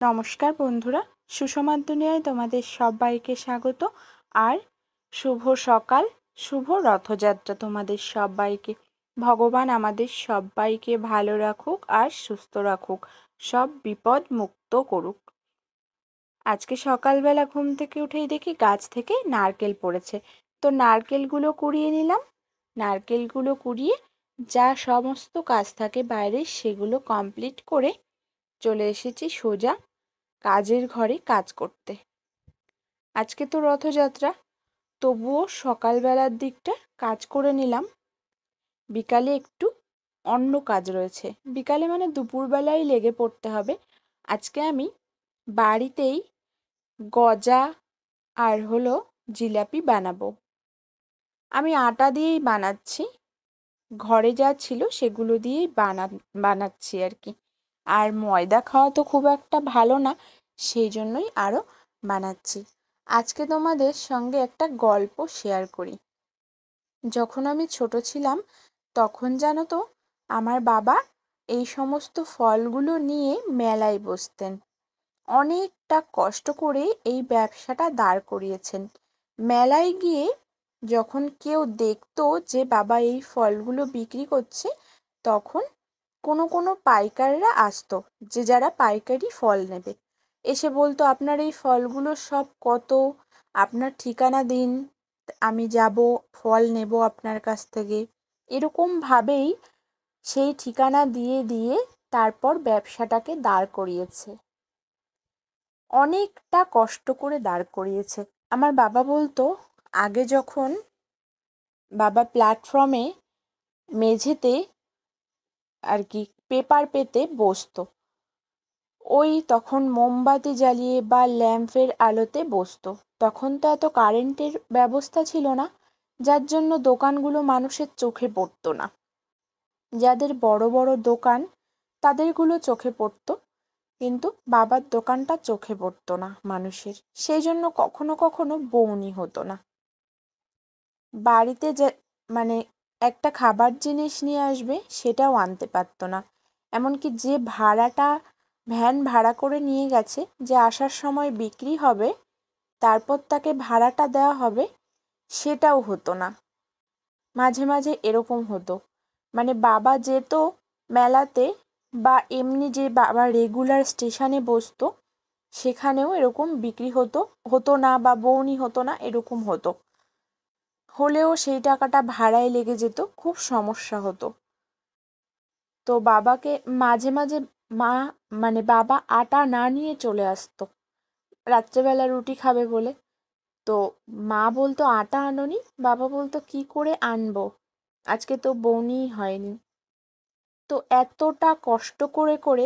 নমস্কার বন্ধুরা, সুষমার দুনিয়ায় তোমাদের সবাইকে স্বাগত। আর শুভ সকাল, শুভ রথযাত্রা তোমাদের সবাইকে। ভগবান আমাদের সবাইকে ভালো রাখুক আর সুস্থ রাখুক, সব বিপদ মুক্ত করুক। আজকে সকালবেলা ঘুম থেকে উঠেই দেখি গাছ থেকে নারকেল পড়েছে, তো নারকেলগুলো কুড়িয়ে নিলাম। নারকেলগুলো কুড়িয়ে যা সমস্ত কাজ থাকে বাইরে সেগুলো কমপ্লিট করে চলে এসেছি সোজা কাজের ঘরে কাজ করতে। আজকে তো রথযাত্রা, তবুও সকালবেলার দিকটা কাজ করে নিলাম। বিকালে একটু অন্য কাজ রয়েছে, বিকালে মানে দুপুরবেলায় লেগে পড়তে হবে। আজকে আমি বাড়িতেই গজা আর জিলাপি বানাবো। আমি আটা দিয়েই বানাচ্ছি, ঘরে যা ছিল সেগুলো দিয়েই বানাচ্ছি আর কি। আর ময়দা খাওয়া তো খুব একটা ভালো না, সেই জন্যই আরও বানাচ্ছি। আজকে তোমাদের সঙ্গে একটা গল্প শেয়ার করি। যখন আমি ছোট ছিলাম তখন জানো তো আমার বাবা এই সমস্ত ফলগুলো নিয়ে মেলায় বসতেন। অনেকটা কষ্ট করে এই ব্যবসাটা দাঁড় করিয়েছেন। মেলায় গিয়ে যখন কেউ দেখতো যে বাবা এই ফলগুলো বিক্রি করছে, তখন কোনো পাইকাররা আসতো, যে যারা পাইকারি ফল নেবে, এসে বলতো আপনার এই ফলগুলো সব কত, আপনার ঠিকানা দিন, আমি যাব ফল নেব আপনার কাছ থেকে। এরকম ভাবেই সেই ঠিকানা দিয়ে দিয়ে তারপর ব্যবসাটাকে দাঁড় করিয়েছে। অনেকটা কষ্ট করে দাঁড় করিয়েছে। আমার বাবা বলতো, আগে যখন বাবা প্ল্যাটফর্মে মেঝেতে আর কি পেপার পেতে বসতো, ওই তখন মোমবাতি জ্বালিয়ে বা ল্যাম্পের আলোতে বসতো। তখন তো এত কারেন্টের ব্যবস্থা ছিল না, যার জন্য দোকানগুলো মানুষের চোখে পড়তো না। যাদের বড় বড় দোকান তাদেরগুলো চোখে পড়তো, কিন্তু বাবার দোকানটা চোখে পড়তো না মানুষের, সেই জন্য কখনো কখনো বউনি হতো না। বাড়িতে যে মানে একটা খাবার জিনিস নিয়ে আসবে সেটাও আনতে পারতো না। এমনকি যে ভাড়াটা ভ্যান ভাড়া করে নিয়ে গেছে, যে আসার সময় বিক্রি হবে তারপর তাকে ভাড়াটা দেওয়া হবে, সেটাও হতো না। মাঝে মাঝে এরকম হতো, মানে বাবা যেত মেলাতে বা এমনি যে বাবা রেগুলার স্টেশনে বসতো সেখানেও এরকম বিক্রি হতো না বা বউনি হতো না, এরকম হতো। হলেও সেই টাকাটা ভাড়ায় লেগে যেত, খুব সমস্যা হতো। তো বাবাকে মাঝে মাঝে মা মানে বাবা আটা না নিয়ে চলে আসতো রাত্রেবেলা রুটি খাবে বলে। তো মা বলতো আটা আনোনি, বাবা বলতো কি করে আনবো, আজকে তো বউনিই হয়নি। তো এতটা কষ্ট করে করে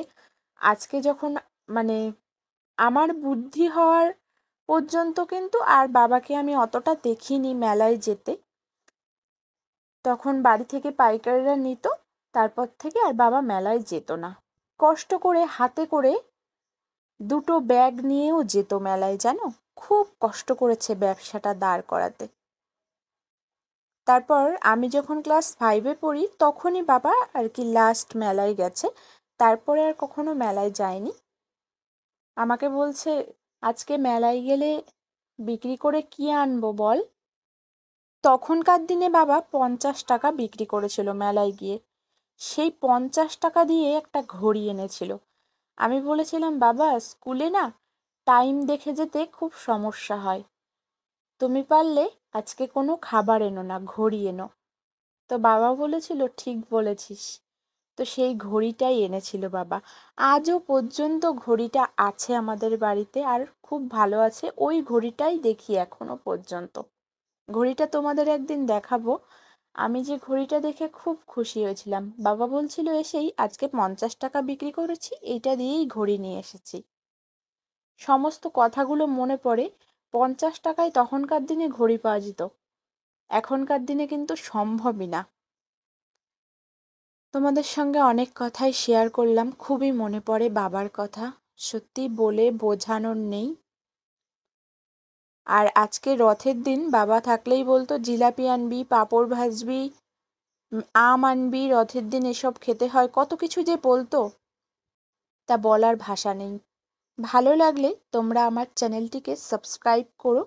আজকে যখন মানে আমার বুদ্ধি হওয়ার পর্যন্ত কিন্তু আর বাবাকে আমি অতটা দেখিনি মেলায় যেতে। তখন বাড়ি থেকে পাইকাররা নিত, তারপর থেকে আর বাবা মেলায় যেত না। কষ্ট করে হাতে করে দুটো ব্যাগ নিয়েও যেত মেলায়, জানো, খুব কষ্ট করেছে ব্যবসাটা দাঁড় করাতে। তারপর আমি যখন ক্লাস 5-এ পড়ি তখনই বাবা আর কি লাস্ট মেলায় গেছে, তারপরে আর কখনো মেলায় যায়নি। আমাকে বলছে, আজকে মেলায় গেলে বিক্রি করে কি আনবো বল। তখনকার দিনে বাবা 50 টাকা বিক্রি করেছিল মেলায় গিয়ে, সেই 50 টাকা দিয়ে একটা ঘড়ি এনেছিল। আমি বলেছিলাম, বাবা স্কুলে না টাইম দেখে যেতে খুব সমস্যা হয়, তুমি পারলে আজকে কোনো খাবার এনো না, ঘড়ি এনো। তো বাবা বলেছিল, ঠিক বলেছিস। তো সেই ঘড়িটাই এনেছিল বাবা। আজও পর্যন্ত ঘড়িটা আছে আমাদের বাড়িতে, আর খুব ভালো আছে, ওই ঘড়িটাই দেখি এখনো পর্যন্ত। ঘড়িটা তোমাদের একদিন দেখাবো। আমি যে ঘড়িটা দেখে খুব খুশি হয়েছিলাম, বাবা বলছিল এসেই, আজকে 50 টাকা বিক্রি করেছি, এইটা দিয়েই ঘড়ি নিয়ে এসেছি। সমস্ত কথাগুলো মনে পড়ে। 50 টাকায় তখনকার দিনে ঘড়ি পাওয়া যেত, এখনকার দিনে কিন্তু সম্ভবই না। তোমাদের সঙ্গে অনেক কথাই শেয়ার করলাম, খুবই মনে পড়ে বাবার কথা, সত্যি বলে বোঝানোর নেই। আর আজকে রথের দিন বাবা থাকলেই বলতো, জিলাপি আনবি, পাঁপড় ভাজবি, আম আনবি, রথের দিন এসব খেতে হয়, কত কিছু যে বলতো তা বলার ভাষা নেই। ভালো লাগলে তোমরা আমার চ্যানেলটিকে সাবস্ক্রাইব করো।